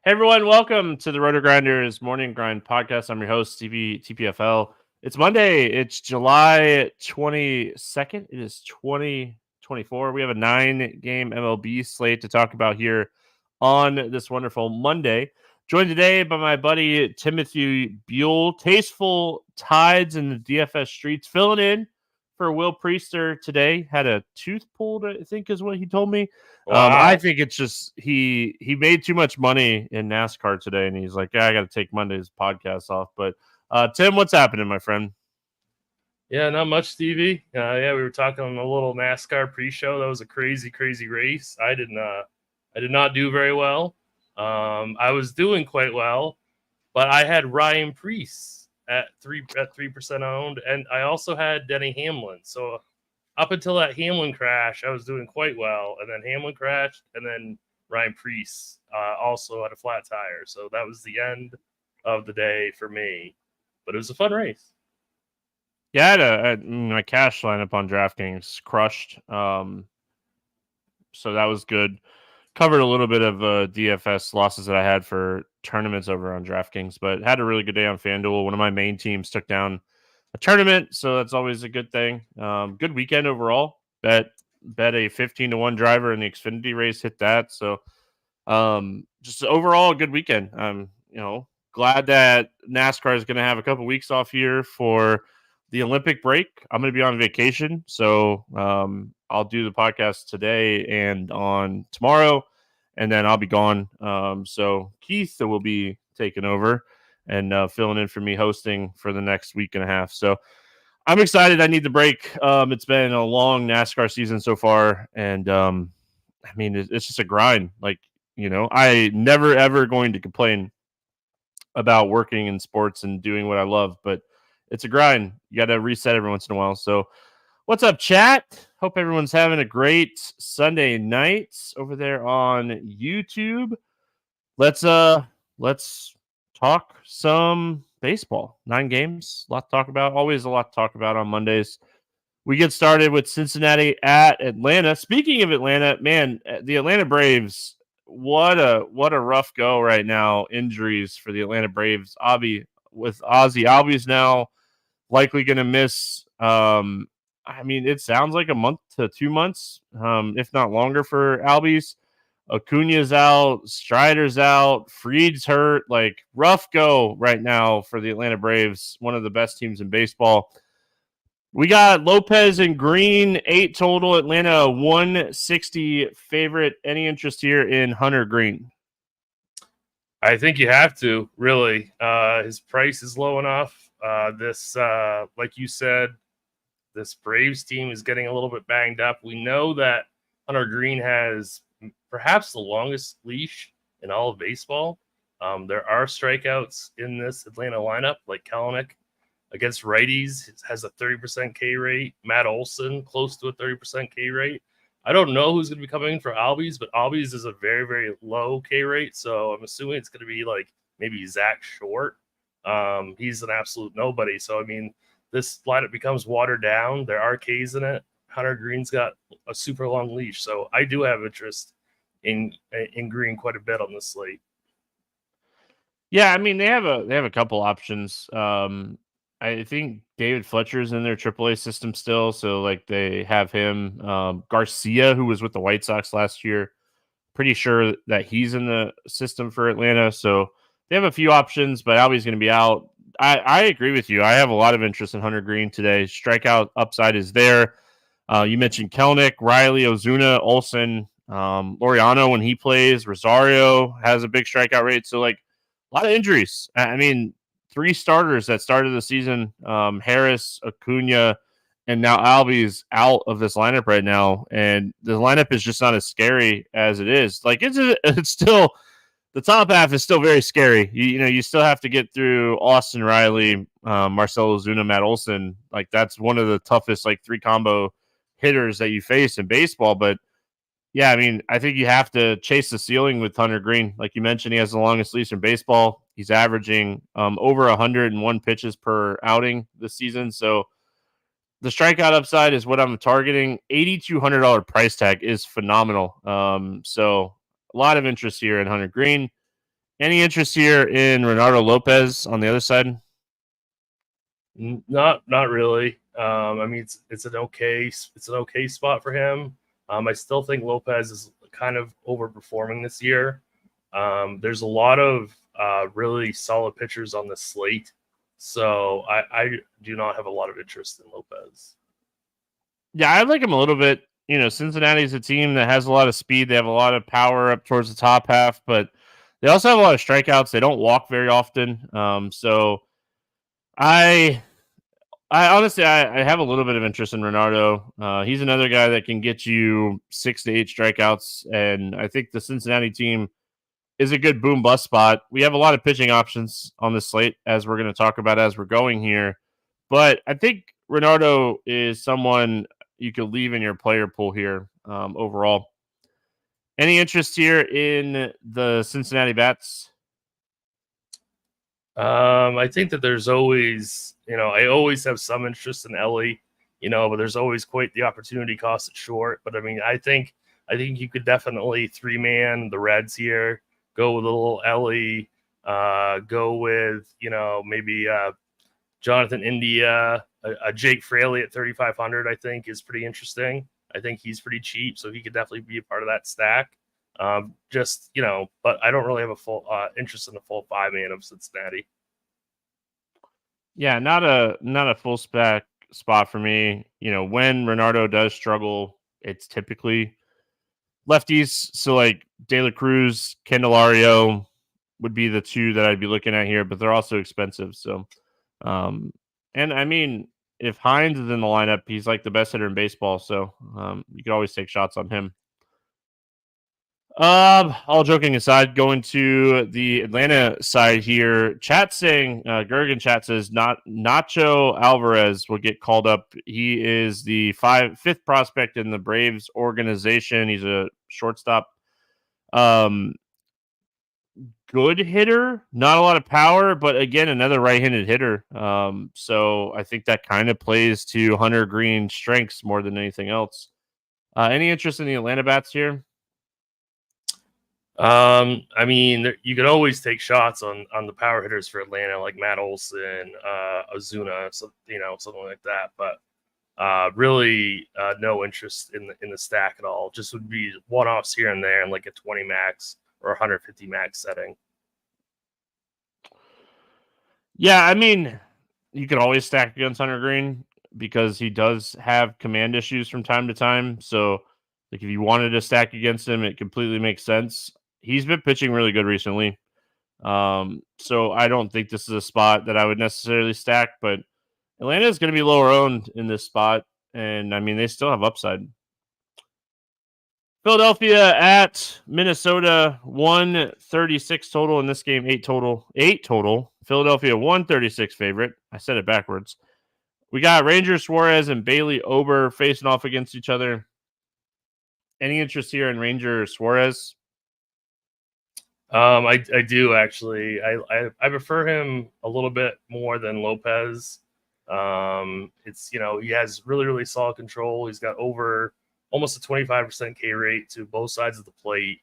Hey everyone, welcome to the RotoGrinders Morning Grind podcast. I'm your host, Stevietpfl. It's Monday. It's July 22nd. It is 2024. We have a 9-game MLB slate to talk about here on this wonderful Monday. Joined today by my buddy Stevietpfl, Tasteful Tides in the DFS streets, filling in for Will Priester today. Had a tooth pulled, I think is what he told me. Wow. I think it's just he made too much money in NASCAR today, and he's like, I got to take Monday's podcast off. But Tim, what's happening, my friend? Yeah, not much, Stevie. We were talking on a little NASCAR pre-show. That was a crazy race. I did not do very well. I was doing quite well, but I had Ryan Preece at 3% owned, and I also had Denny Hamlin. So up until that Hamlin crash, I was doing quite well, and then Hamlin crashed, and then Ryan Preece also had a flat tire. So that was the end of the day for me. But it was a fun race. Yeah, I had my cash lineup on DraftKings crushed. So that was good. Covered a little bit of DFS losses that I had for tournaments over on DraftKings, but had a really good day on FanDuel. One of my main teams took down a tournament, so that's always a good thing. Good weekend overall. Bet a 15-1 driver in the Xfinity race, hit that. So just overall a good weekend. Glad that NASCAR is going to have a couple weeks off here for the Olympic break. I'm going to be on vacation, so I'll do the podcast today and on tomorrow, and then I'll be gone. So Keith will be taking over and filling in for me, hosting for the next week and a half. So I'm excited. I need the break. It's been a long NASCAR season so far, and it's just a grind. I never ever going to complain about working in sports and doing what I love, but it's a grind. You got to reset every once in a while. So what's up, chat? Hope everyone's having a great Sunday night over there on YouTube. Let's talk some baseball. 9 games, a lot to talk about. Always a lot to talk about on Mondays. We get started with Cincinnati at Atlanta. Speaking of Atlanta, man, the Atlanta Braves, what a rough go right now. Injuries for the Atlanta Braves. Ozzie Albies now likely going to miss. It sounds like a month to 2 months, if not longer, for Albies. Acuna's out, Strider's out, Fried's hurt. Like, rough go right now for the Atlanta Braves, one of the best teams in baseball. We got Lopez and Green, 8 total. Atlanta 160 favorite. Any interest here in Hunter Green? I think you have to, really. His price is low enough. Like you said, this Braves team is getting a little bit banged up. We know that Hunter Green has perhaps the longest leash in all of baseball. There are strikeouts in this Atlanta lineup, like Kelenic against righties has a 30% K rate. Matt Olson close to a 30% K rate. I don't know who's going to be coming in for Albies, but Albies is a very, very low K rate, so I'm assuming it's going to be like maybe Zach Short. He's an absolute nobody. So, this lineup becomes watered down. There are Ks in it. Hunter Green's got a super long leash, so I do have interest in Green quite a bit on this slate. Yeah, they have a couple options. I think David Fletcher's in their AAA system still, so like they have him. Garcia, who was with the White Sox last year, pretty sure that he's in the system for Atlanta. So they have a few options, but Albie's going to be out. I agree with you. I have a lot of interest in Hunter Green today. Strikeout upside is there. You mentioned Kelenic, Riley, Ozuna, Olson, Laureano when he plays. Rosario has a big strikeout rate. So, like, a lot of injuries. 3 starters that started the season, Harris, Acuna, and now Albies out of this lineup right now. And the lineup is just not as scary as it is. Like, it's still – the top half is still very scary. You still have to get through Austin Riley, Marcell Ozuna, Matt Olson. Like, that's one of the toughest, 3 combo hitters that you face in baseball. But, yeah, I think you have to chase the ceiling with Hunter Green. Like you mentioned, he has the longest leash in baseball. He's averaging over 101 pitches per outing this season. So the strikeout upside is what I'm targeting. $8,200 price tag is phenomenal. So a lot of interest here in Hunter Green. Any interest here in Renato Lopez on the other side? Not really. I mean, it's an okay spot for him. I still think Lopez is kind of overperforming this year. There's a lot of really solid pitchers on the slate, so I do not have a lot of interest in Lopez. Yeah, I like him a little bit. Cincinnati's a team that has a lot of speed. They have a lot of power up towards the top half, but they also have a lot of strikeouts. They don't walk very often. So I honestly, I have a little bit of interest in Renardo. He's another guy that can get you 6 to 8 strikeouts, and I think the Cincinnati team is a good boom bust spot. We have a lot of pitching options on the slate, as we're going to talk about as we're going here, but I think Renardo is someone you could leave in your player pool here overall. Any interest here in the Cincinnati Bats? I think that there's always, I always have some interest in Ellie, but there's always quite the opportunity cost at short. But I mean, I think you could definitely 3-man the Reds here, go with a little Ellie, go with, maybe Jonathan India, a Jake Fraley at 3,500, I think is pretty interesting. I think he's pretty cheap, so he could definitely be a part of that stack. But I don't really have a full interest in the full 5-man of Cincinnati. Yeah, not a full spec spot for me. When Renardo does struggle, it's typically lefties. So like De La Cruz, Candelario would be the two that I'd be looking at here, but they're also expensive. So, and I mean, if Hines is in the lineup, he's like the best hitter in baseball. So you could always take shots on him. All joking aside, going to the Atlanta side here, chat saying, Gergen chat says Nacho Alvarez will get called up. He is the fifth prospect in the Braves organization. He's a shortstop. Good hitter, not a lot of power, but again, another right-handed hitter. So I think that kind of plays to Hunter Green's strengths more than anything else. Any interest in the Atlanta Bats here? I mean, you could always take shots on the power hitters for Atlanta, like Matt Olson, Ozuna, so something like that. But really, no interest in the stack at all. Just would be one-offs here and there, in like a 20 max or 150 max setting. Yeah, I mean, you could always stack against Hunter Green because he does have command issues from time to time. So, like, if you wanted to stack against him, it completely makes sense. He's been pitching really good recently. So I don't think this is a spot that I would necessarily stack, but Atlanta is going to be lower owned in this spot. And I mean, they still have upside. Philadelphia at Minnesota, 136 total in this game, 8 total. Philadelphia 136 favorite. I said it backwards. We got Ranger Suarez and Bailey Ober facing off against each other. Any interest here in Ranger Suarez? I do actually. I prefer him a little bit more than Lopez. It's he has really solid control. He's got over almost a 25% K rate to both sides of the plate.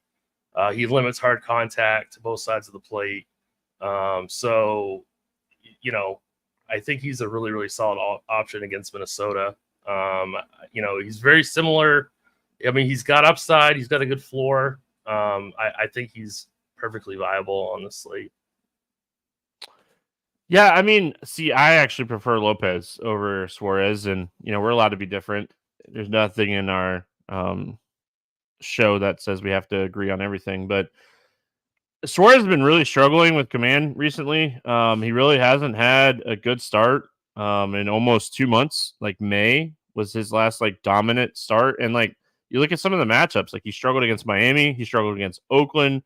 He limits hard contact to both sides of the plate. So I think he's a really solid option against Minnesota. He's very similar. I mean, he's got upside. He's got a good floor. I think he's perfectly viable on the slate. Yeah, I mean, see, I actually prefer Lopez over Suarez, and we're allowed to be different. There's nothing in our show that says we have to agree on everything, but Suarez has been really struggling with command recently. He really hasn't had a good start in almost 2 months. Like May was his last dominant start, and you look at some of the matchups. Like he struggled against Miami, he struggled against Oakland,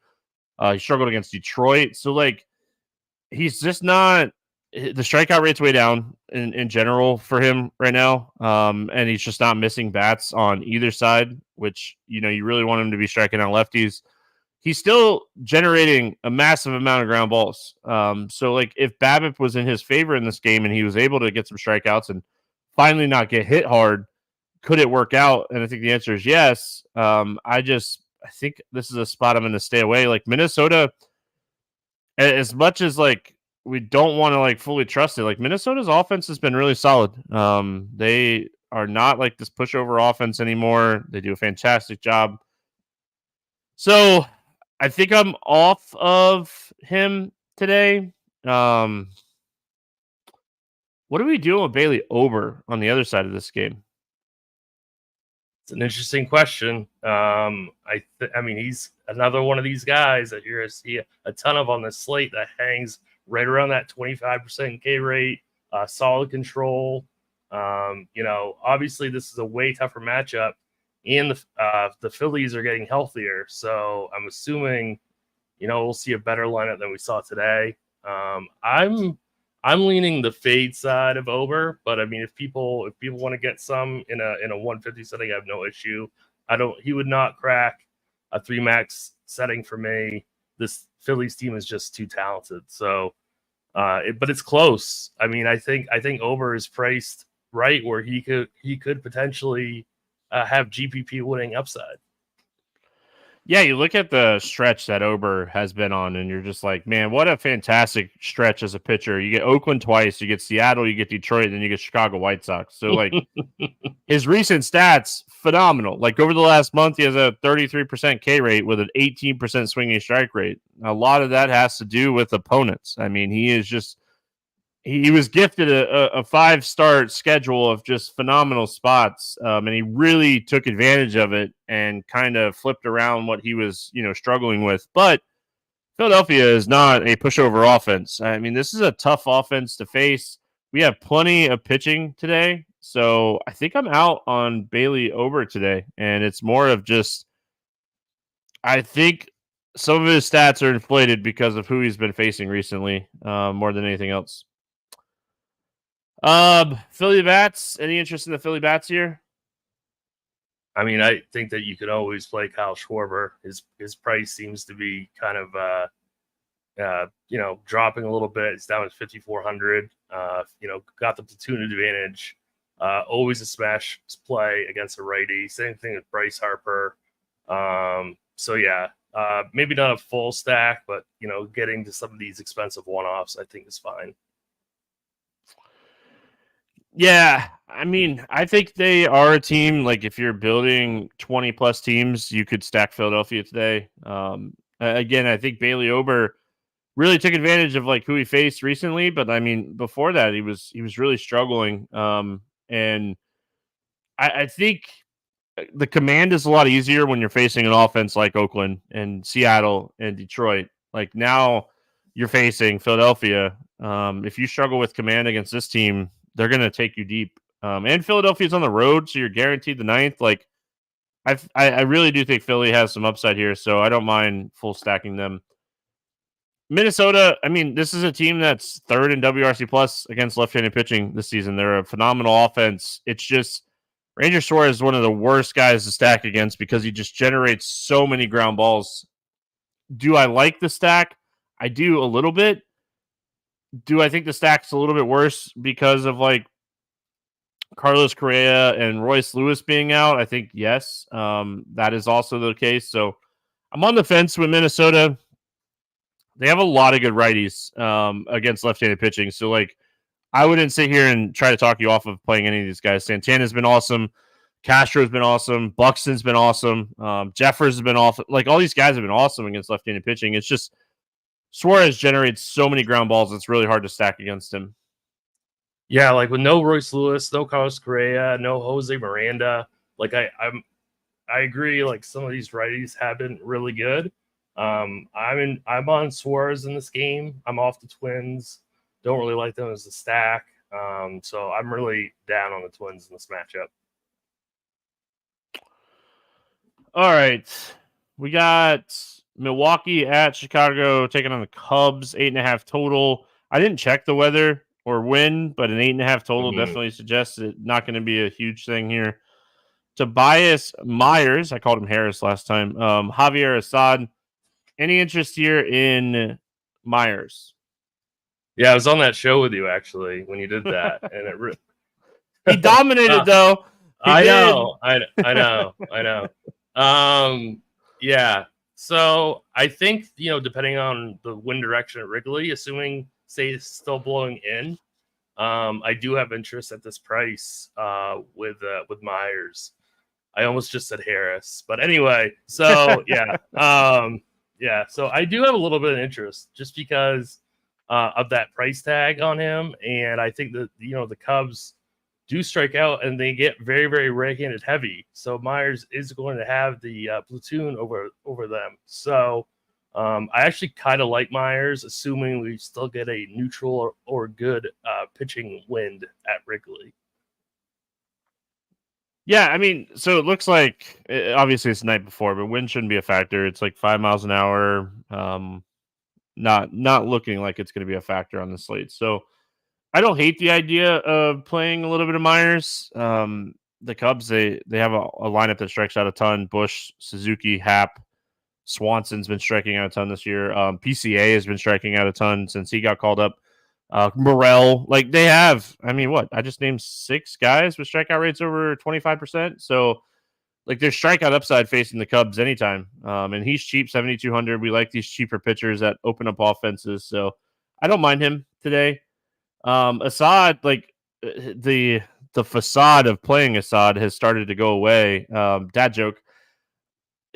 he struggled against Detroit. So he's just not. The strikeout rate's way down in general for him right now, and he's just not missing bats on either side. Which you really want him to be striking out lefties. He's still generating a massive amount of ground balls. So if BABIP was in his favor in this game and he was able to get some strikeouts and finally not get hit hard, could it work out? And I think the answer is yes. I think this is a spot I'm going to stay away. Minnesota, as much as like we don't want to like fully trust it, like Minnesota's offense has been really solid. They are not like this pushover offense anymore. They do a fantastic job. So I think I'm off of him today. What are we doing with Bailey Ober on the other side of this game? It's an interesting question. I mean, he's another one of these guys that you're going to see a ton of on the slate that hangs right around that 25% K rate, solid control. Obviously this is a way tougher matchup, and the Phillies are getting healthier. So I'm assuming, we'll see a better lineup than we saw today. I'm leaning the fade side of Ober, but I mean, if people want to get some in a 150 setting, I have no issue. He would not crack a 3 max setting for me. This Phillies team is just too talented. So, but it's close. I mean, I think Ober is priced right where he could potentially have GPP winning upside. Yeah, you look at the stretch that Ober has been on, and you're just like, man, what a fantastic stretch as a pitcher. You get Oakland twice, you get Seattle, you get Detroit, and then you get Chicago White Sox. So, like, his recent stats, phenomenal. Like, over the last month, he has a 33% K rate with an 18% swinging strike rate. A lot of that has to do with opponents. I mean, he is just... He was gifted a 5-start schedule of just phenomenal spots, and he really took advantage of it and kind of flipped around what he was, struggling with. But Philadelphia is not a pushover offense. I mean, this is a tough offense to face. We have plenty of pitching today, so I think I'm out on Bailey Ober today, and it's more of just I think some of his stats are inflated because of who he's been facing recently, more than anything else. Philly Bats. Any interest in the Philly Bats here? I mean, I think that you could always play Kyle Schwarber. His price seems to be kind of dropping a little bit. It's down at 5,400. Got the platoon advantage. Always a smash play against a righty. Same thing with Bryce Harper. Maybe not a full stack, but getting to some of these expensive one-offs, I think is fine. Yeah, I mean, I think they are a team. Like, if you're building 20 plus teams, you could stack Philadelphia today. Again, I think Bailey Ober really took advantage of like who he faced recently, but I mean, before that, he was really struggling. And I think the command is a lot easier when you're facing an offense like Oakland and Seattle and Detroit. Like, now you're facing Philadelphia. If you struggle with command against this team, they're going to take you deep. And Philadelphia's on the road, so you're guaranteed the 9th. Like, I really do think Philly has some upside here, so I don't mind full stacking them. Minnesota, I mean, this is a team that's 3rd in WRC plus against left-handed pitching this season. They're a phenomenal offense. It's just Ranger Suarez is one of the worst guys to stack against because he just generates so many ground balls. Do I like the stack? I do a little bit. Do I think the stack's a little bit worse because of like Carlos Correa and Royce Lewis being out? I think yes. That is also the case. So I'm on the fence with Minnesota. They have a lot of good righties against left-handed pitching. So like, I wouldn't sit here and try to talk you off of playing any of these guys. Santana's been awesome. Castro's been awesome. Buxton's been awesome. Jeffers has been awesome. Like, all these guys have been awesome against left-handed pitching. It's just Suarez generates so many ground balls, it's really hard to stack against him. Yeah, like with no Royce Lewis, no Carlos Correa, no Jose Miranda. Like, I agree. Like, some of these righties have been really good. I'm on Suarez in this game. I'm off the Twins. Don't really like them as a stack. So I'm really down on the Twins in this matchup. All right. We got Milwaukee at Chicago taking on the Cubs, 8.5 total. I didn't check the weather or wind, but an 8.5 total definitely suggests it's not going to be a huge thing here. Tobias Myers, I called him Harris last time. Javier Assad. Any interest here in Myers? Yeah, I was on that show with you actually when you did that, and he dominated though. I know. Yeah. So I think, depending on the wind direction at Wrigley, assuming say it's still blowing in, I do have interest at this price with Myers. I almost just said Harris, but anyway. So yeah, yeah. So I do have a little bit of interest just because of that price tag on him, and I think that the Cubs do strike out and they get very, very right-handed heavy. So Myers is going to have the platoon over them. So I actually kind of like Myers, assuming we still get a neutral or good pitching wind at Wrigley. Yeah, I mean, so it looks like obviously it's the night before, but wind shouldn't be a factor. It's like 5 miles an hour. Not looking like it's going to be a factor on the slate. So I don't hate the idea of playing a little bit of Myers. The Cubs, they have a lineup that strikes out a ton. Bush, Suzuki, Happ, Swanson's been striking out a ton this year. PCA has been striking out a ton since he got called up. Morel, like they have, I mean, what? I just named 6 guys with strikeout rates over 25%. So, like, there's strikeout upside facing the Cubs anytime. And he's cheap, 7,200. We like these cheaper pitchers that open up offenses. So, I don't mind him today. Assad, like the facade of playing Assad has started to go away. Dad joke.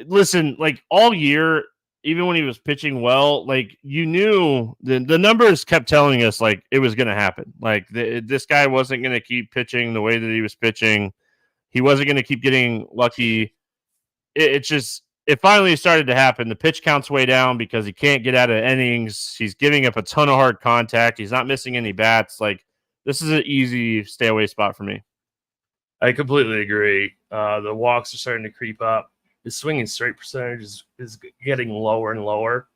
Listen, like all year, even when he was pitching well, like you knew the numbers kept telling us like it was going to happen. Like this guy wasn't going to keep pitching the way that he was pitching. He wasn't going to keep getting lucky. It finally started to happen. The pitch count's way down because he can't get out of innings. He's giving up a ton of hard contact. He's not missing any bats. Like this is an easy stay away spot for me. I completely agree. The walks are starting to creep up. His swinging straight percentage is getting lower and lower.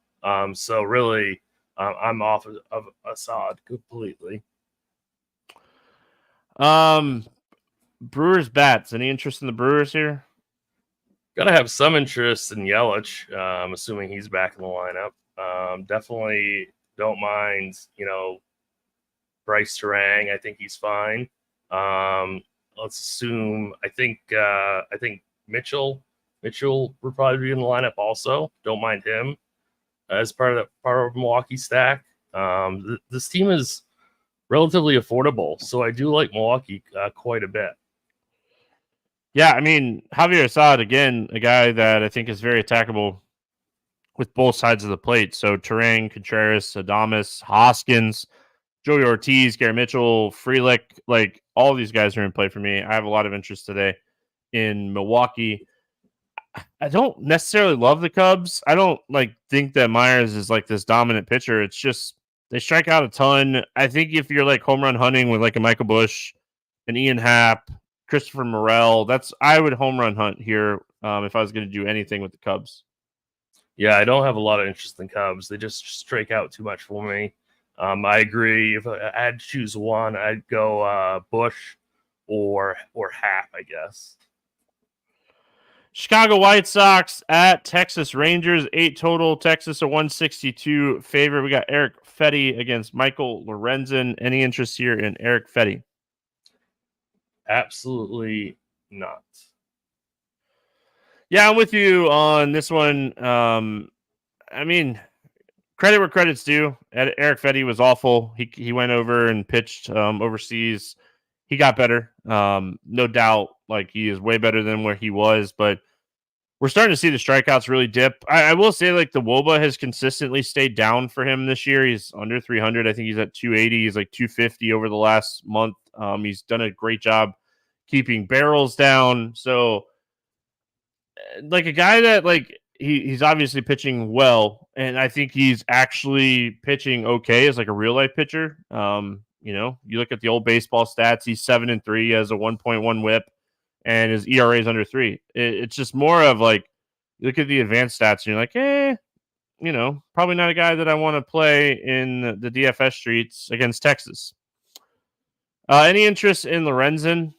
So really, I'm off of Assad completely. Brewers bats. Any interest in the Brewers here? Gotta have some interest in Yelich. Assuming he's back in the lineup. Definitely don't mind. Bryce Terang. I think he's fine. Let's assume. I think Mitchell would probably be in the lineup also. Don't mind him as part of Milwaukee stack. This team is relatively affordable, so I do like Milwaukee quite a bit. Yeah, I mean, Javier Assad, again, a guy that I think is very attackable with both sides of the plate. So Terang, Contreras, Adames, Hoskins, Joey Ortiz, Gary Mitchell, Frelick, like all these guys are in play for me. I have a lot of interest today in Milwaukee. I don't necessarily love the Cubs. I don't think that Myers is like this dominant pitcher. It's just they strike out a ton. I think if you're like home run hunting with like a Michael Bush, an Ian Happ, Christopher Morel, I would home run hunt here if I was going to do anything with the Cubs. Yeah, I don't have a lot of interest in Cubs. They just strike out too much for me. I agree. If I had to choose one, I'd go Bush or Happ, I guess. Chicago White Sox at Texas Rangers, 8 total. Texas a 162 favorite. We got Eric Fetty against Michael Lorenzen. Any interest here in Eric Fetty? Absolutely not. Yeah, I'm with you on this one. I mean, credit where credit's due. Eric Fetty was awful. He went over and pitched overseas. He got better. No doubt, like he is way better than where he was, but we're starting to see the strikeouts really dip. I will say, like, the WOBA has consistently stayed down for him this year. He's under 300. I think he's at 280. He's like 250 over the last month. He's done a great job keeping barrels down. So, like, a guy that, like, he's obviously pitching well, and I think he's actually pitching okay as, like, a real-life pitcher. You look at the old baseball stats. He's 7-3, has a 1.1 whip. And his ERA is under 3. It's just more of like, you look at the advanced stats and you're like, probably not a guy that I want to play in the DFS streets against Texas. Any interest in Lorenzen?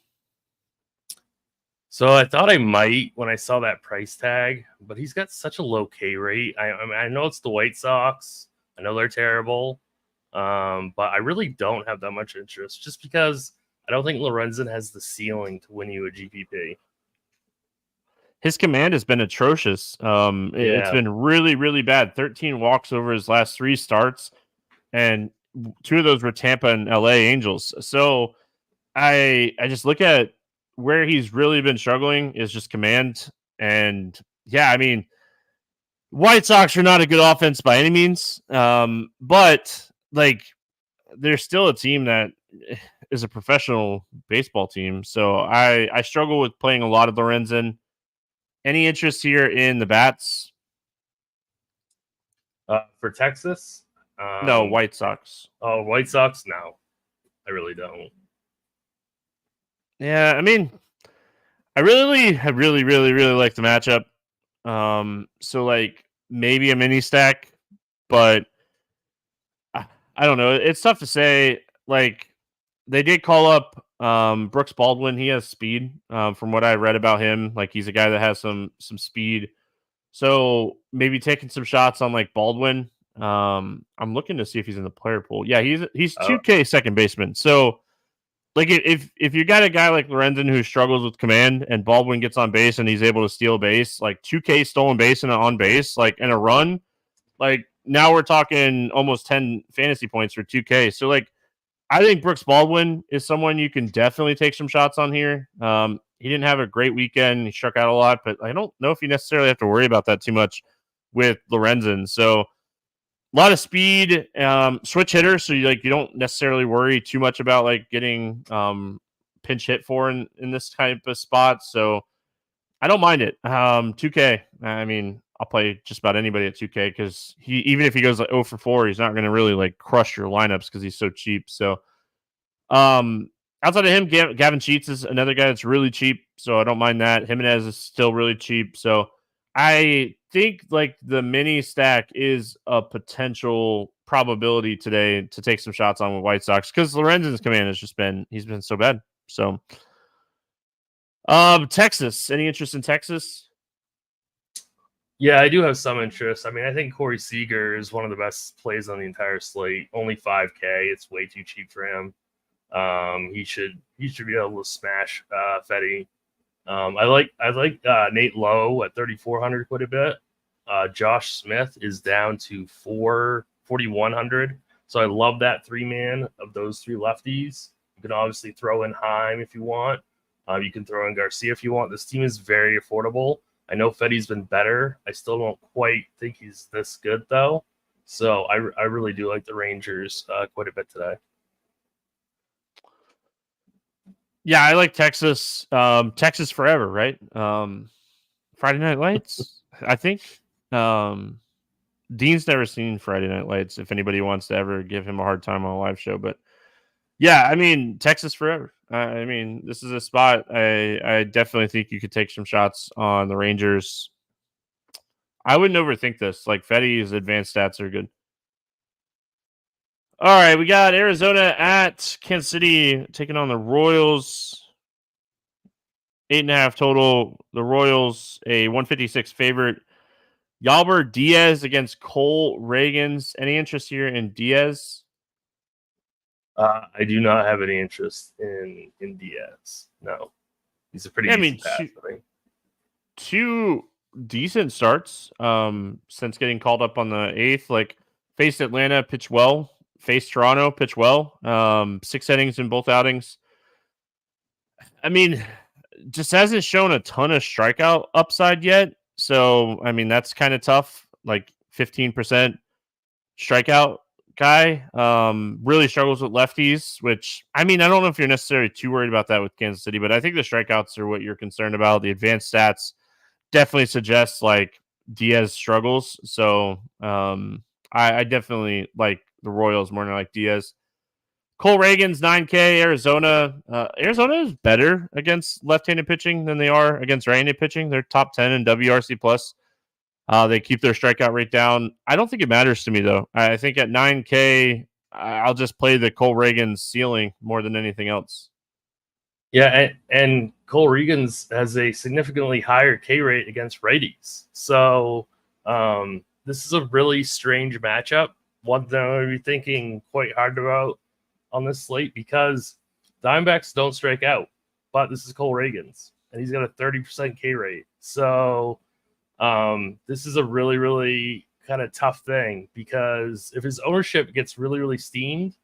So I thought I might when I saw that price tag, but he's got such a low K rate. I know it's the White Sox. I know they're terrible, but I really don't have that much interest just because I don't think Lorenzen has the ceiling to win you a GPP. his command has been atrocious. It's been really, really bad. 13 walks over his last 3 starts, and 2 of those were Tampa and LA Angels. So I just look at where he's really been struggling is just command. And yeah, I mean, White Sox are not a good offense by any means. But like they're still a team that is a professional baseball team. So I struggle with playing a lot of Lorenzen. Any interest here in the bats? For Texas? No, White Sox. Oh, White Sox? No, I really don't. Yeah, I mean, I really like the matchup. So like maybe a mini stack, but I don't know. It's tough to say. Like they did call up Brooks Baldwin. He has speed. From what I read about him, like he's a guy that has some speed. So maybe taking some shots on like Baldwin. I'm looking to see if he's in the player pool. Yeah, he's 2K second baseman. So like if you got a guy like Lorenzen who struggles with command and Baldwin gets on base and he's able to steal base, like 2K stolen base and an on base, like in a run, like now we're talking almost 10 fantasy points for 2K. So like I think Brooks Baldwin is someone you can definitely take some shots on here. He didn't have a great weekend. He struck out a lot, but I don't know if you necessarily have to worry about that too much with Lorenzen. So a lot of speed, switch hitter. So you don't necessarily worry too much about like getting pinch hit for in this type of spot. So I don't mind it. 2K. I mean, I'll play just about anybody at 2K because even if he goes like 0 for 4, he's not going to really like crush your lineups because he's so cheap. So outside of him, Gavin Sheets is another guy that's really cheap. So I don't mind that. Jimenez is still really cheap. So I think like the mini stack is a potential probability today to take some shots on with White Sox because Lorenzen's command has just been so bad. So Texas, any interest in Texas? Yeah, I do have some interest. I mean, I think Corey Seager is one of the best plays on the entire slate. Only 5K. It's way too cheap for him. He should be able to smash Fetty. I like Nate Lowe at 3,400 quite a bit. Josh Smith is down to 4,100. So I love that 3-man of those 3 lefties. You can obviously throw in Heim if you want. You can throw in Garcia if you want. This team is very affordable. I know Fetty's been better. I still don't quite think he's this good, though. So I really do like the Rangers quite a bit today. Yeah, I like Texas. Texas forever, right? Friday Night Lights, I think. Dean's never seen Friday Night Lights, if anybody wants to ever give him a hard time on a live show. But yeah, I mean, Texas forever. I mean, this is a spot. I definitely think you could take some shots on the Rangers. I wouldn't overthink this. Like, Fetty's advanced stats are good. All right, we got Arizona at Kansas City taking on the Royals. 8.5 total. The Royals, a 156 favorite. Yalber Diaz against Cole Reagans. Any interest here in Diaz? I do not have any interest in Diaz. No, he's a pretty decent pass. Two decent starts since getting called up on the 8th. Like faced Atlanta, pitch well. Faced Toronto, pitch well. 6 innings in both outings. I mean, just hasn't shown a ton of strikeout upside yet. So I mean, that's kind of tough. Like 15% strikeout guy. Really struggles with lefties, which I mean, I don't know if you're necessarily too worried about that with Kansas City, but I think the strikeouts are what you're concerned about. The advanced stats definitely suggest like Diaz struggles. So I definitely like the Royals more than I like Diaz. Cole Reagans, 9K, Arizona. Arizona is better against left-handed pitching than they are against right-handed pitching. They're top 10 in WRC+. They keep their strikeout rate down. I don't think it matters to me, though. I think at 9K, I'll just play the Cole Reagans ceiling more than anything else. Yeah, and Cole Reagans has a significantly higher K rate against righties. So this is a really strange matchup. One that I'm going to be thinking quite hard about on this slate because Diamondbacks don't strike out, but this is Cole Reagans. and he's got a 30% K rate. So this is a really, really kind of tough thing, because if his ownership gets really, really steamed,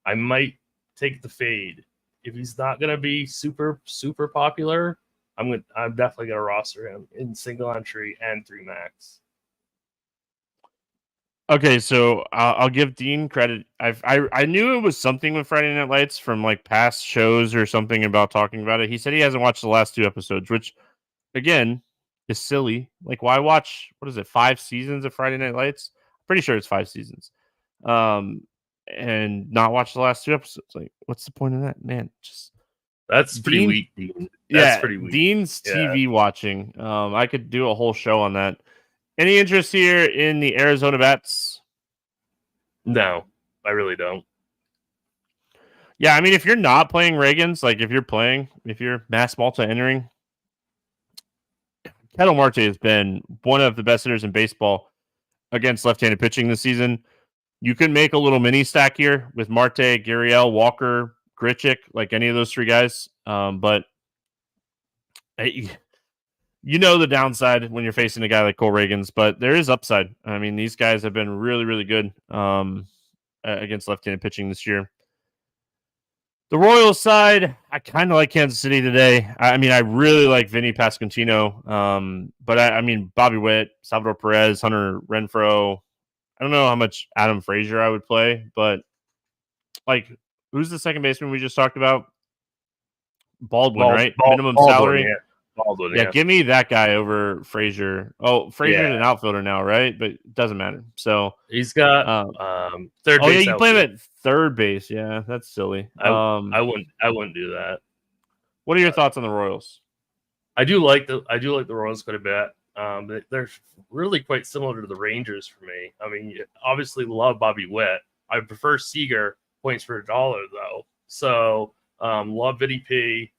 I might take the fade. If he's not going to be super, super popular, I'm definitely going to roster him in single entry and 3 max. Okay, so I'll give Dean credit. I knew it was something with Friday Night Lights from like past shows or something about talking about it. He said he hasn't watched the last 2 episodes, which again is silly. Like, why watch, what is it, 5 seasons of Friday Night Lights? I'm pretty sure it's 5 seasons. And not watch the last 2 episodes. Like, what's the point of that, man? Just that's pretty weak, Dean. That's pretty weak. Dean's TV watching. I could do a whole show on that. Any interest here in the Arizona Bats? No, I really don't. Yeah, I mean, if you're not playing Reagans, like if you're mass multi entering, Ketel Marte has been one of the best hitters in baseball against left-handed pitching this season. You can make a little mini stack here with Marte, Gurriel, Walker, Grichuk, like any of those 3 guys. But you know the downside when you're facing a guy like Cole Reagans, but there is upside. I mean, these guys have been really, really good against left-handed pitching this year. The Royals side, I kind of like Kansas City today. I mean, I really like Vinny Pasquantino, but I mean, Bobby Witt, Salvador Perez, Hunter Renfroe. I don't know how much Adam Frazier I would play, but like, who's the second baseman we just talked about? Baldwin, right? Minimum salary. Baldwin, yeah, give me that guy over Frazier. Oh, Frazier's an outfielder now, right? But it doesn't matter. So he's got third base. Oh yeah, you play him at third base. Yeah, that's silly. I wouldn't do that. What are your thoughts on the Royals? I do like the Royals quite a bit. They're really quite similar to the Rangers for me. I mean, obviously love Bobby Witt. I prefer Seager points per dollar though. So love Vinny P.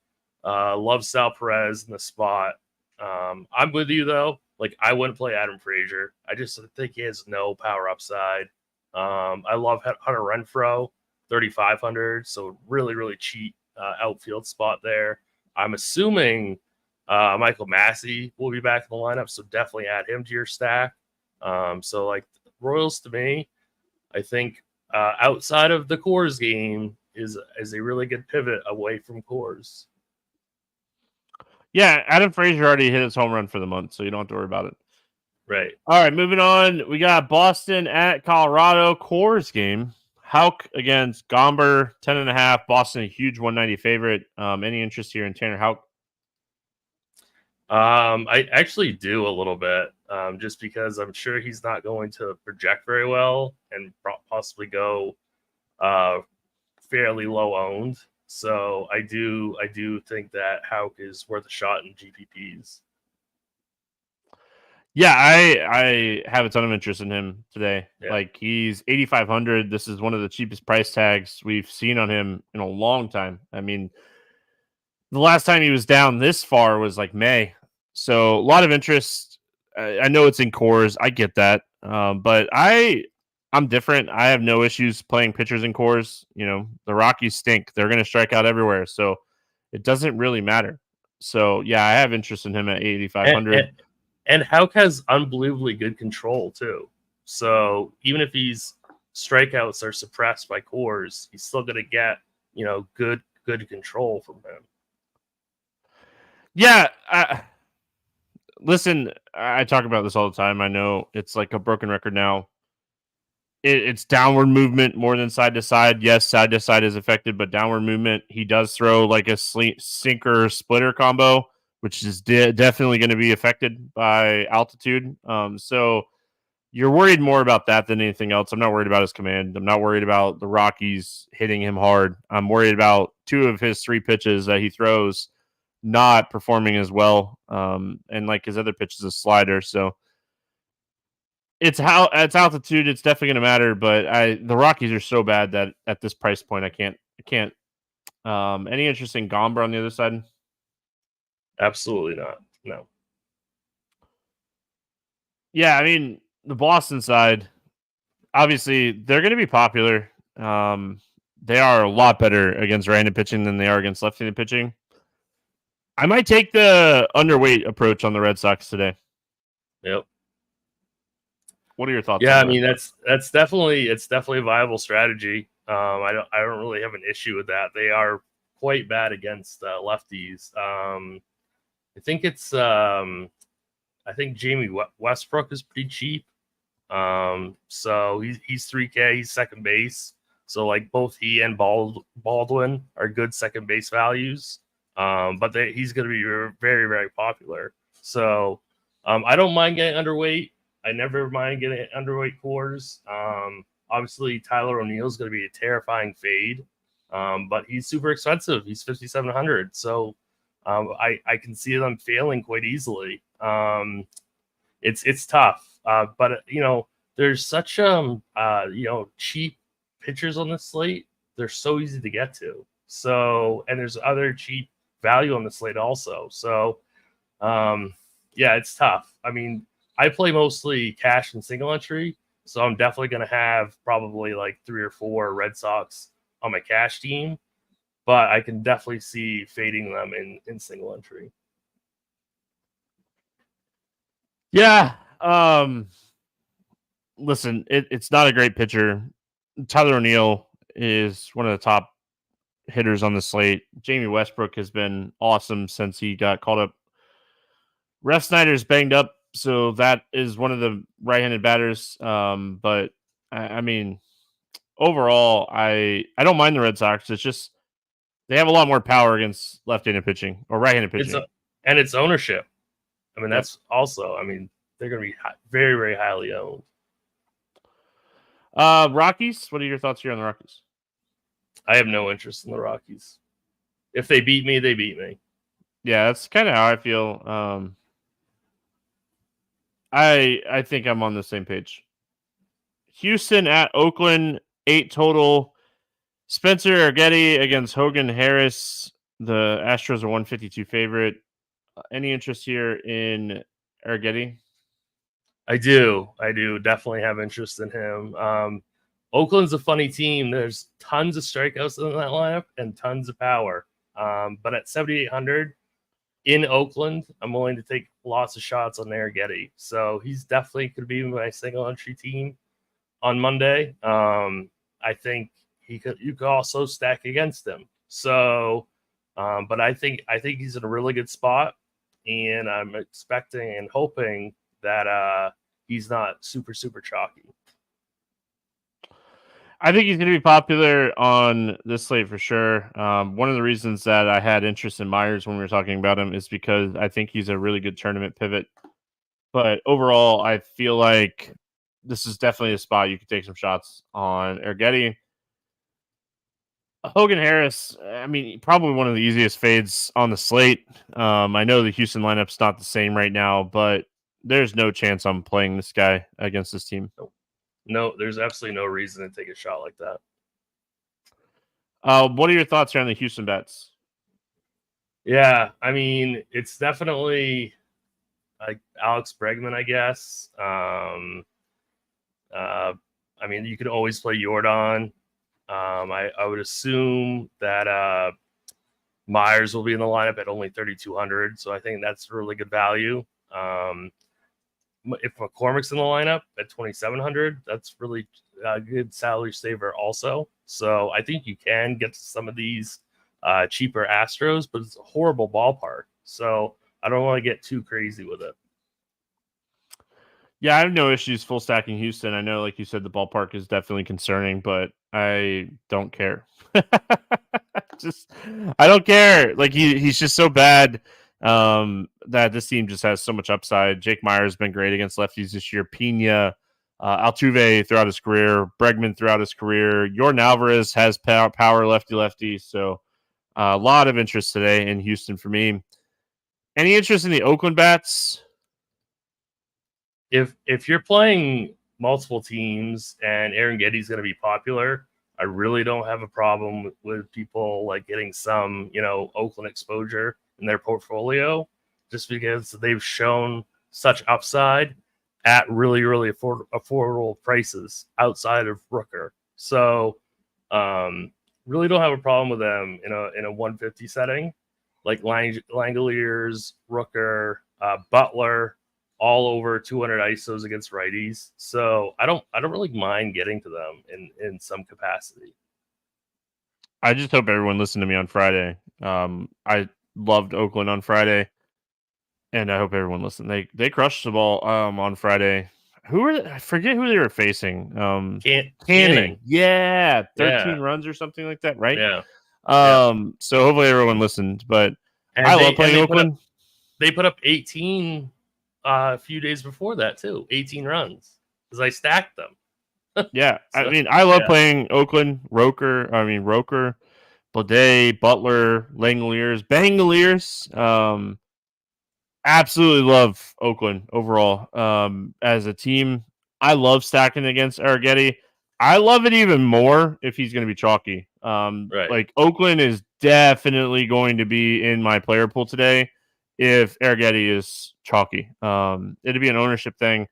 Love Sal Perez in the spot. I'm with you though. Like, I wouldn't play Adam Frazier. I just think he has no power upside. I love Hunter Renfroe, 3,500. So really, really cheap outfield spot there. I'm assuming Michael Massey will be back in the lineup, so definitely add him to your stack. So like Royals to me, I think outside of the Coors game is a really good pivot away from Coors. Yeah, Adam Frazier already hit his home run for the month, so you don't have to worry about it. Right. All right, moving on. We got Boston at Colorado. Coors game. Houck against Gomber, 10.5. Boston, a huge 190 favorite. Any interest here in Tanner Houck? I actually do a little bit, just because I'm sure he's not going to project very well and possibly go fairly low owned. So I do think that Houck is worth a shot in GPPs. Yeah, I have a ton of interest in him today. Yeah. Like, he's 8,500. This is one of the cheapest price tags we've seen on him in a long time. I mean, the last time he was down this far was like May. So a lot of interest. I know it's in Coors. I get that. But I'm different. I have no issues playing pitchers in Coors. You know, the Rockies stink. They're going to strike out everywhere. So it doesn't really matter. So, yeah, I have interest in him at 8,500. And Houck has unbelievably good control, too. So even if his strikeouts are suppressed by Coors, he's still going to get, good control from him. Yeah. Listen, I talk about this all the time. I know it's like a broken record now. It's downward movement more than side to side. Yes, side to side is affected, but downward movement. He does throw like a sinker splitter combo, which is definitely going to be affected by altitude. So you're worried more about that than anything else. I'm not worried about his command. I'm not worried about the Rockies hitting him hard. I'm worried about 2 of his 3 pitches that he throws not performing as well. And like his other pitch is a slider. So it's altitude. It's definitely going to matter, but the Rockies are so bad that at this price point, I can't. Any interest in Gomber on the other side? Absolutely not. No. Yeah, I mean, the Boston side, obviously, they're going to be popular. They are a lot better against right-handed pitching than they are against left-handed pitching. I might take the underweight approach on the Red Sox today. Yep. What are your thoughts? Yeah, on I mean that's definitely a viable strategy. I don't really have an issue with that. They are quite bad against lefties. I think it's I think Jamie Westbrook is pretty cheap. So he's 3K, he's second base. So like both he and Baldwin are good second base values. But he's going to be very, very popular. So I don't mind getting underweight. I never mind getting underweight cores. Obviously, Tyler O'Neill is going to be a terrifying fade, but he's super expensive. He's 5,700. So I can see them failing quite easily. It's tough, but there's such cheap pitchers on the slate. They're so easy to get to. So, and there's other cheap value on the slate also. So, yeah, it's tough. I mean, I play mostly cash and single entry, so I'm definitely going to have probably like 3 or 4 Red Sox on my cash team, but I can definitely see fading them in single entry. Yeah. Listen, it's not a great pitcher. Tyler O'Neill is one of the top hitters on the slate. Jamie Westbrook has been awesome since he got called up. Ref Snyder's banged up, so that is one of the right-handed batters. But I mean, overall, I don't mind the Red Sox. It's just they have a lot more power against left-handed pitching or right-handed pitching. And it's ownership. I mean, that's also. I mean, they're going to be very, very highly owned. Rockies. What are your thoughts here on the Rockies? I have no interest in the Rockies. If they beat me, they beat me. Yeah, that's kind of how I feel. I think I'm on the same page. Houston at Oakland, 8 total. Spencer Urquidy against Hogan Harris. The Astros are 152 favorite. Any interest here in Urquidy? I do definitely have interest in him. Oakland's a funny team. There's tons of strikeouts in that lineup and tons of power. But at 7,800 in Oakland, I'm willing to take lots of shots on Urquidy. So he's definitely could be my single entry team on Monday. I think you could also stack against him. So, but I think he's in a really good spot, and I'm expecting and hoping that he's not super, super chalky. I think he's going to be popular on this slate for sure. One of the reasons that I had interest in Myers when we were talking about him is because I think he's a really good tournament pivot. But overall, I feel like this is definitely a spot you could take some shots on Urquidy. Hogan Harris, I mean, probably one of the easiest fades on the slate. I know the Houston lineup's not the same right now, but there's no chance I'm playing this guy against this team. No, there's absolutely no reason to take a shot like that. What are your thoughts here on the Houston bets? Yeah, I mean, it's definitely like Alex Bregman, I guess. I mean, you could always play Jordan. I would assume that Myers will be in the lineup at only 3,200, so I think that's really good value. If McCormick's in the lineup at 2,700, that's really a good salary saver also. So I think you can get to some of these cheaper Astros, but it's a horrible ballpark. So I don't want to get too crazy with it. Yeah, I have no issues full stacking Houston. I know, like you said, the ballpark is definitely concerning, but I don't care. I don't care. Like he's just so bad that this team just has so much upside. Jake Myers has been great against lefties this year. Pena, Altuve throughout his career, Bregman throughout his career. Yordan Alvarez has power lefty. So a lot of interest today in Houston for me. Any interest in the Oakland bats? If you're playing multiple teams and Aaron Getty's going to be popular, I really don't have a problem with people like getting some, Oakland exposure in their portfolio, just because they've shown such upside at really, really affordable prices outside of Rooker. So, really don't have a problem with them in a 150 setting. like Langoliers, Rooker, Butler, all over 200 ISOs against righties. So I don't really mind getting to them in some capacity. I just hope everyone listened to me on Friday. I loved Oakland on Friday, and I hope everyone listened. They crushed the ball on Friday. I forget who they were facing. Canning. Yeah, 13 runs or something like that, right? Yeah. So hopefully everyone listened. But And I love playing Oakland. They put up 18 a few days before that too. 18 runs because I stacked them. Yeah, So, I love playing Oakland. Roker, Blade, Butler, Langoliers, Bangoliers. Absolutely love Oakland overall. As a team, I love stacking against Arrighetti. I love it even more if he's going to be chalky. Right. Like Oakland is definitely going to be in my player pool today if Arrighetti is chalky. It'd be an ownership thing.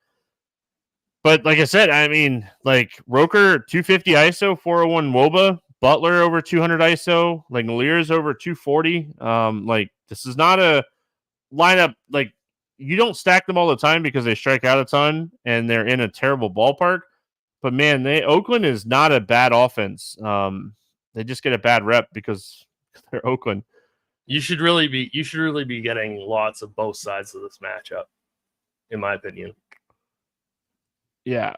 But like I said, I mean, like Roker 250 ISO, 401 WOBA, Butler over 200 ISO, like Lear's over 240. Like this is not a lineup like you don't stack them all the time because they strike out a ton and they're in a terrible ballpark. But man, Oakland is not a bad offense. They just get a bad rep because they're Oakland. You should really be getting lots of both sides of this matchup, in my opinion. Yeah.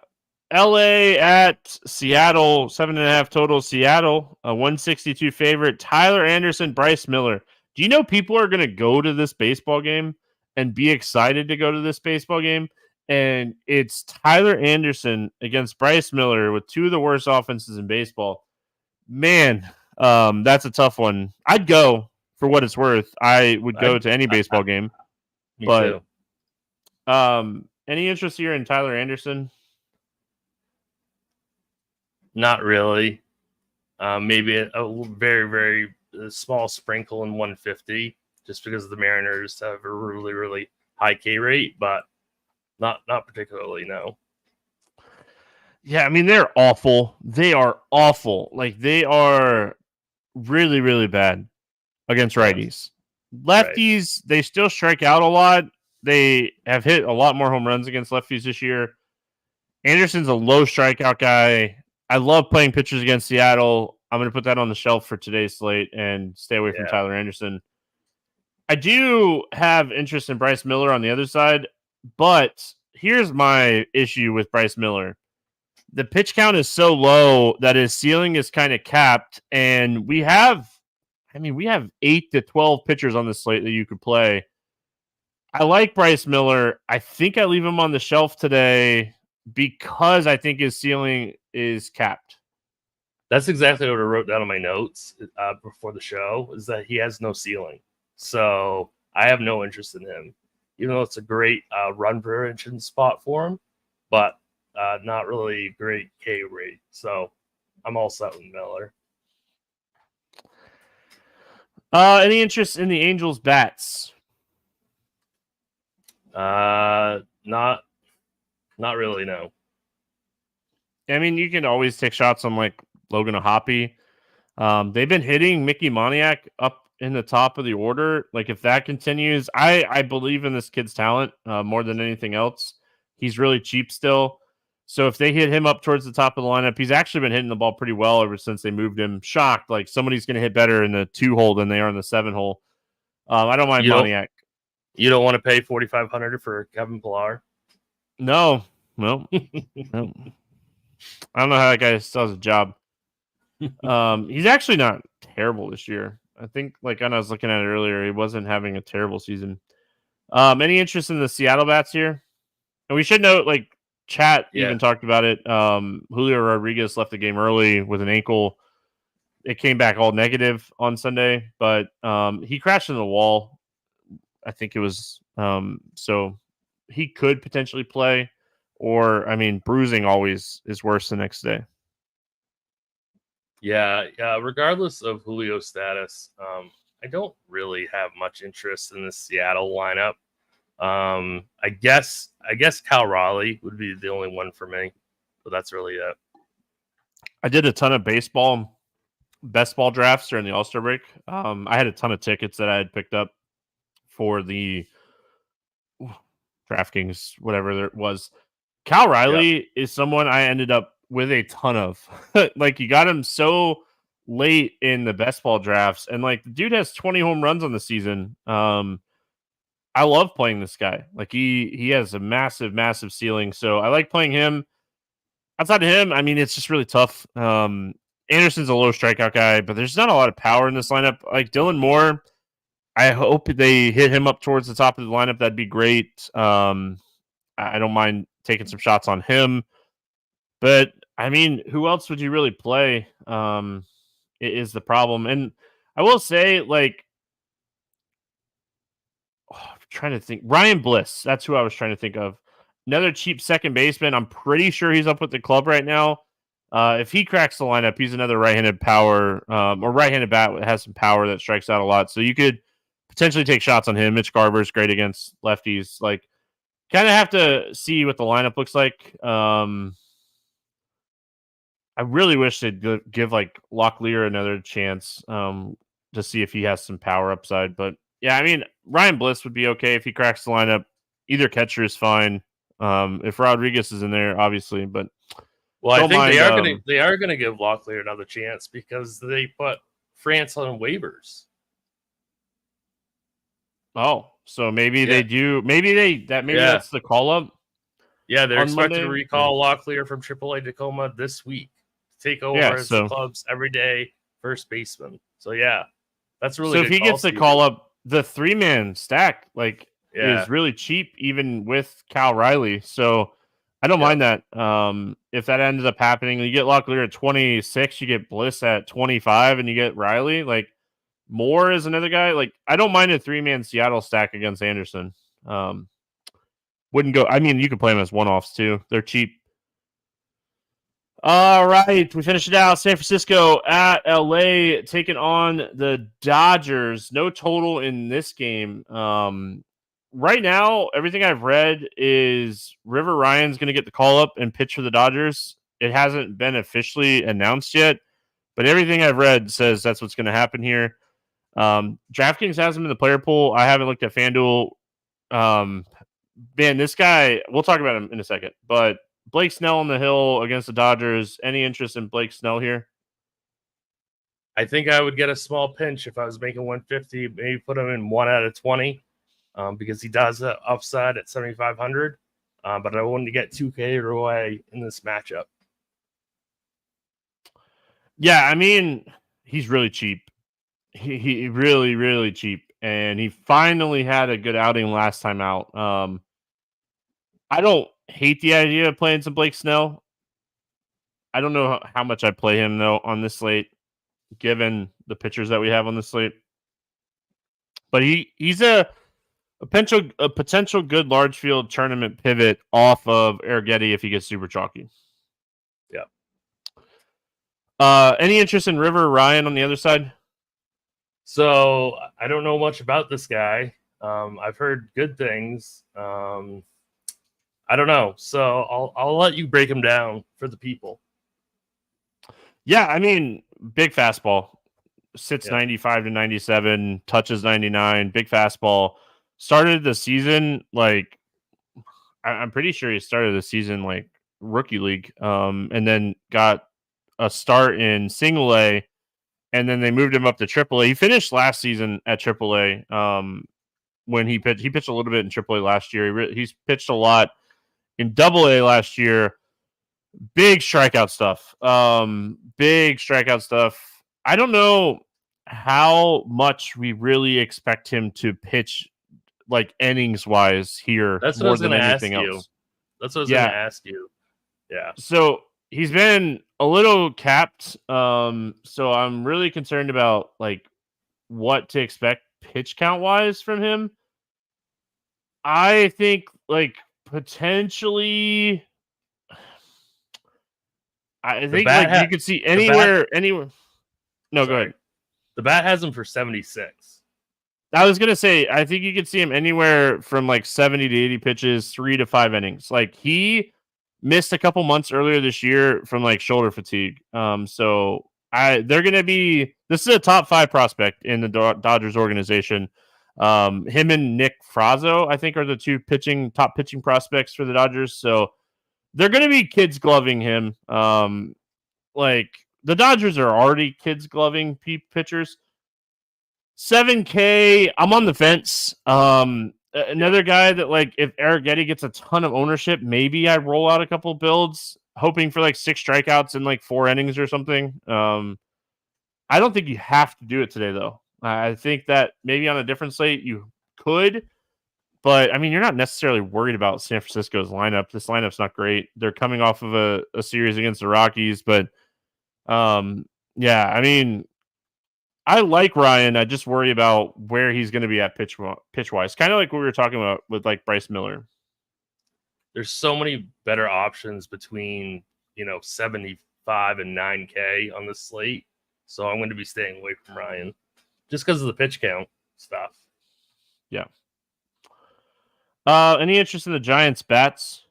LA at Seattle, 7.5 total. Seattle, a 162 favorite. Tyler Anderson, Bryce Miller. Do you know people are going to go to this baseball game and be excited to go to this baseball game? And it's Tyler Anderson against Bryce Miller with two of the worst offenses in baseball. Man, that's a tough one. I'd go for what it's worth. I would go to any baseball game. Me too. Any interest here in Tyler Anderson? Not really. Maybe a very, very small sprinkle in 150, just because the Mariners have a really, really high K rate, but not particularly, no. Yeah, I mean, they're awful. They are awful. Like, they are really, really bad against righties. Lefties, They still strike out a lot. They have hit a lot more home runs against lefties this year. Anderson's a low strikeout guy. I love playing pitchers against Seattle. I'm going to put that on the shelf for today's slate and stay away from Tyler Anderson. I do have interest in Bryce Miller on the other side, but here's my issue with Bryce Miller. The pitch count is so low that his ceiling is kind of capped, and we have 8 to 12 pitchers on the slate that you could play. I like Bryce Miller. I think I leave him on the shelf today because I think his ceiling is capped. That's exactly what I wrote down in my notes before the show, is that he has no ceiling. So I have no interest in him, even though it's a great run prevention spot for him, but not really great K rate. So I'm all set with Miller. Any interest in the Angels bats? Not really, no. I mean, you can always take shots on like Logan O'Hoppe. They've been hitting Mickey Moniak up in the top of the order. Like if that continues, I believe in this kid's talent more than anything else. He's really cheap still. So if they hit him up towards the top of the lineup, he's actually been hitting the ball pretty well ever since they moved him. Shocked, like somebody's going to hit better in the 2 hole than they are in the 7 hole. I don't mind Moniak. You don't want to pay $4,500 for Kevin Pillar? No. No. I don't know how that guy still has a job. He's actually not terrible this year. I think, like when I was looking at it earlier, he wasn't having a terrible season. Any interest in the Seattle bats here? And we should note, like, chat even talked about it. Julio Rodriguez left the game early with an ankle. It came back all negative on Sunday, but he crashed into the wall. I think it was so he could potentially play, or I mean, bruising always is worse the next day. Yeah. Regardless of Julio's status, I don't really have much interest in the Seattle lineup. I guess Cal Raleigh would be the only one for me, but that's really it. I did a ton of baseball best ball drafts during the All-Star break. I had a ton of tickets that I had picked up for the DraftKings, whatever it was. Cal Riley is someone I ended up with a ton of. Like, you got him so late in the best ball drafts, and like the dude has 20 home runs on the season. I love playing this guy. Like, he has a massive, massive ceiling. So I like playing him. Outside of him, I mean, it's just really tough. Anderson's a low strikeout guy, but there's not a lot of power in this lineup. Like Dylan Moore, I hope they hit him up towards the top of the lineup. That'd be great. I don't mind taking some shots on him. But, I mean, who else would you really play is the problem. And I will say, like, I'm trying to think. Ryan Bliss, that's who I was trying to think of. Another cheap second baseman. I'm pretty sure he's up with the club right now. If he cracks the lineup, he's another right-handed power or right-handed bat that has some power that strikes out a lot. So you could potentially take shots on him. Mitch Garver's great against lefties. Like, kind of have to see what the lineup looks like. I really wish they'd give like Locklear another chance to see if he has some power upside. But yeah, I mean, Ryan Bliss would be okay if he cracks the lineup. Either catcher is fine. If Rodriguez is in there, obviously, but well, I think they are gonna give Locklear another chance because they put France on waivers. Oh, so maybe they do. Maybe that's the call up. Yeah, they're expected to recall Locklear from AAA Tacoma this week to take over as the club's everyday first baseman. So yeah, that's really. So if he gets the call up, the 3-man stack is really cheap, even with Cal Riley. So I don't mind that. If that ends up happening, you get Locklear at 26, you get Bliss at 25, and you get Riley. Like, Moore is another guy. Like, I don't mind a 3-man Seattle stack against Anderson. Wouldn't go. I mean, you could play them as one-offs too. They're cheap. All right, we finished it out. San Francisco at LA taking on the Dodgers. No total in this game. Right now, everything I've read is River Ryan's going to get the call up and pitch for the Dodgers. It hasn't been officially announced yet, but everything I've read says that's what's going to happen here. DraftKings has him in the player pool. I haven't looked at FanDuel. Man, this guy, we'll talk about him in a second, but Blake Snell on the hill against the Dodgers. Any interest in Blake Snell here? I think I would get a small pinch if I was making 150, maybe put him in 1 out of 20 because he does have upside at 7,500, but I wanted to get 2K away in this matchup. Yeah, I mean, he's really cheap. He really, really cheap. And he finally had a good outing last time out. I don't hate the idea of playing some Blake Snell. I don't know how much I play him, though, on this slate, given the pitchers that we have on the slate. But he's a potential good large field tournament pivot off of Arrighetti if he gets super chalky. Yeah. Any interest in River Ryan on the other side? So I don't know much about this guy. I've heard good things. I don't know. So I'll let you break him down for the people. Yeah, I mean, big fastball. Sits 95 to 97, touches 99, big fastball. Started the season like I'm pretty sure he started the season like rookie league, and then got a start in single A, and then they moved him up to triple A. He finished last season at triple A. When he pitched a little bit in triple A last year. He's pitched a lot in double A last year. Big strikeout stuff. I don't know how much we really expect him to pitch, like innings wise here. That's what more than anything else. That's what I was going to ask you. Yeah. So he's been a little capped. So I'm really concerned about like what to expect pitch count wise from him. I think like potentially. I think you could see anywhere. No, go ahead. The bat has him for 76. I was gonna say, I think you could see him anywhere from like 70 to 80 pitches, 3 to 5 innings. Like he missed a couple months earlier this year from like shoulder fatigue. So They're going to be. This is a top 5 prospect in the Dodgers organization. Him and Nick Frazo, I think, are the two top pitching prospects for the Dodgers. So they're going to be kids gloving him. Like the Dodgers are already kids gloving pitchers. 7K, I'm on the fence. Another guy that, like, if Arrighetti gets a ton of ownership, maybe I roll out a couple builds, hoping for like 6 strikeouts in like 4 innings or something. I don't think you have to do it today, though. I think that maybe on a different slate you could, but I mean, you're not necessarily worried about San Francisco's lineup. This lineup's not great. They're coming off of a series against the Rockies, but yeah, I mean, I like Ryan. I just worry about where he's going to be at pitch wise. Kind of like what we were talking about with like Bryce Miller. There's so many better options between 75 and 9K on the slate, so I'm going to be staying away from Ryan just because of the pitch count stuff. Yeah. Any interest in the Giants bats?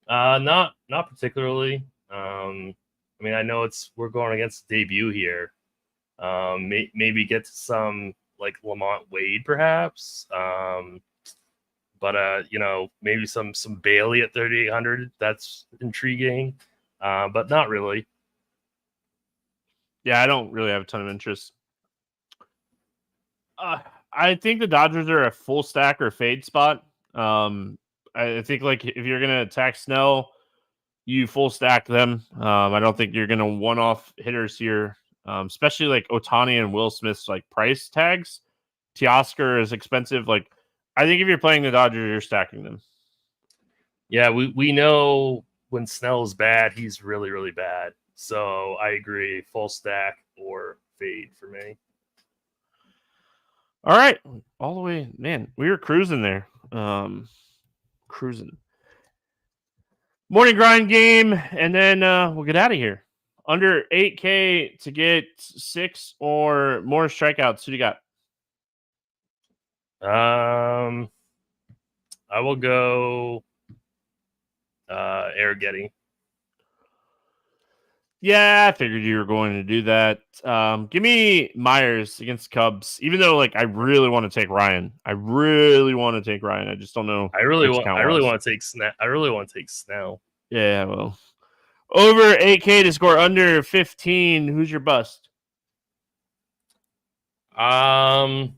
Not particularly. I mean, I know we're going against debut here. Maybe get to some like Lamont Wade, perhaps. But maybe some Bailey at 3,800. That's intriguing, but not really. Yeah, I don't really have a ton of interest. I think the Dodgers are a full stack or fade spot. I think like if you're gonna attack Snell, you full stack them. I don't think you're gonna one-off hitters here, especially like Ohtani and Will Smith's like price tags. Teoscar is expensive. Like, I think if you're playing the Dodgers, you're stacking them. Yeah, we know when Snell is bad, he's really, really bad. So I agree, full stack or fade for me. All right, all the way, man. We were cruising there. Cruising. Morning grind game, and then we'll get out of here. Under 8K to get 6 or more strikeouts. Who do you got? I will go Arrighetti. Yeah, I figured you were going to do that. Give me Myers against Cubs, even though like I really want to take Ryan. I just don't know. I really want to take Snell. Yeah, well, over 8K to score under 15. Who's your bust? I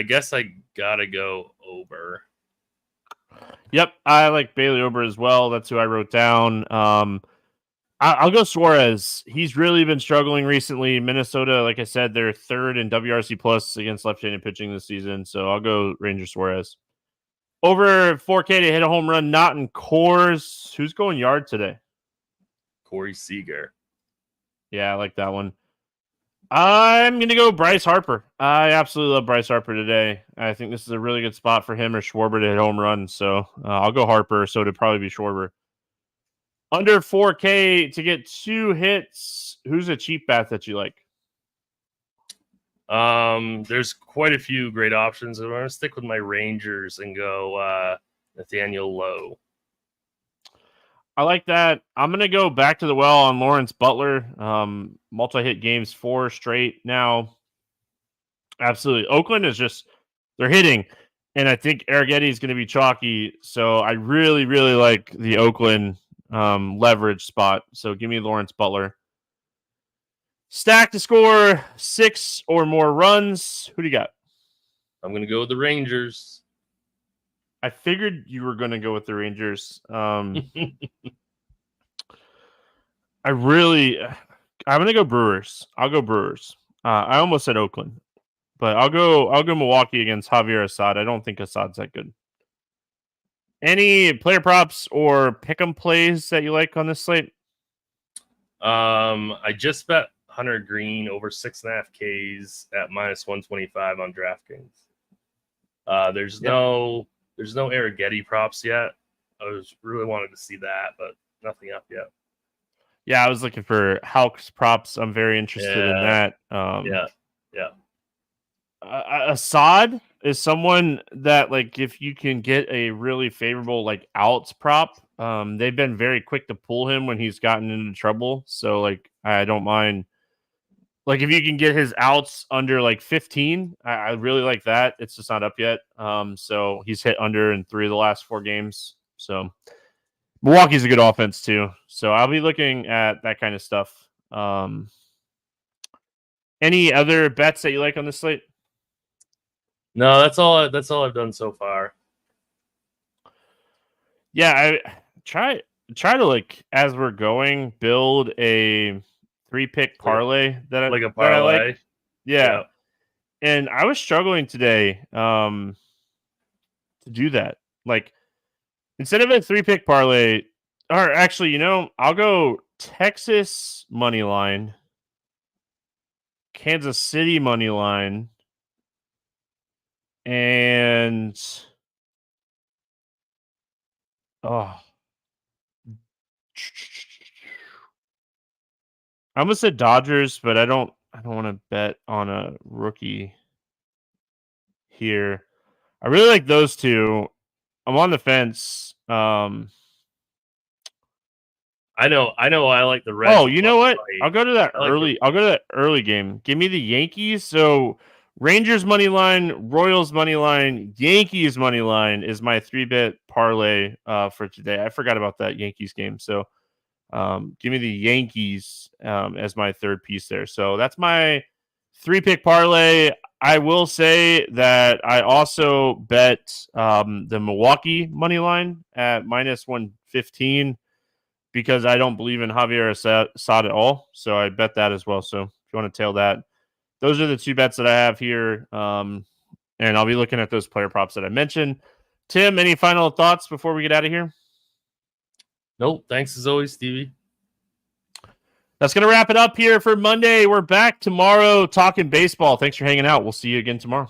guess I gotta go Ober. Yep, I like Bailey Ober as well. That's who I wrote down. I'll go Suarez. He's really been struggling recently. Minnesota, like I said, they're 3rd in WRC plus against left-handed pitching this season. So I'll go Ranger Suarez. Over 4K to hit a home run, not in Coors. Who's going yard today? Corey Seager. Yeah, I like that one. I'm going to go Bryce Harper. I absolutely love Bryce Harper today. I think this is a really good spot for him or Schwarber to hit home run. So I'll go Harper. So it'd probably be Schwarber. Under 4K to get 2 hits. Who's a cheap bat that you like? There's quite a few great options. I'm going to stick with my Rangers and go Nathaniel Lowe. I like that. I'm going to go back to the well on Lawrence Butler. Multi-hit games 4 straight now. Absolutely. Oakland is just, they're hitting. And I think Arrighetti is going to be chalky. So I really, really like the Oakland leverage spot. So give me Lawrence Butler. Stack to score 6 or more runs. Who do you got? I'm going to go with the Rangers. I figured you were going to go with the Rangers. I'm going to go Brewers. I'll go Brewers. I almost said Oakland, but I'll go Milwaukee against Javier Assad. I don't think Assad's that good. Any player props or pick'em plays that you like on this slate? I just bet Hunter Green over 6.5 Ks at -125 on DraftKings. There's no Arrighetti props yet. I was really wanted to see that, but nothing up yet. Yeah, I was looking for Houck's props. I'm very interested in that. Yeah. Assad, is someone that, like, if you can get a really favorable like outs prop, they've been very quick to pull him when he's gotten into trouble. So like I don't mind. Like if you can get his outs under like 15, I really like that. It's just not up yet. So he's hit under in 3 of the last 4 games. So Milwaukee's a good offense too. So I'll be looking at that kind of stuff. Any other bets that you like on this slate? No, that's all. That's all I've done so far. Yeah, I try to, like, as we're going, build a 3-pick parlay that Like a that I parlay. like. Yeah. And I was struggling today to do that. Like instead of a 3-pick parlay, or actually, I'll go Texas money line, Kansas City money line, and I'm gonna say Dodgers, but I don't want to bet on a rookie here. I really like those two. I'm on the fence. I know. I like the Reds. Oh, you know what? Fight. I'll go to that early. I'll go to that early game. Give me the Yankees. So Rangers money line, Royals money line, Yankees money line is my 3-bet parlay for today. I forgot about that Yankees game. So give me the Yankees as my third piece there. So that's my 3-pick parlay. I will say that I also bet the Milwaukee money line at -115 because I don't believe in Javier Assad at all. So I bet that as well. So if you want to tail that, those are the 2 bets that I have here. And I'll be looking at those player props that I mentioned. Tim, any final thoughts before we get out of here? Nope. Thanks as always, Stevie. That's going to wrap it up here for Monday. We're back tomorrow talking baseball. Thanks for hanging out. We'll see you again tomorrow.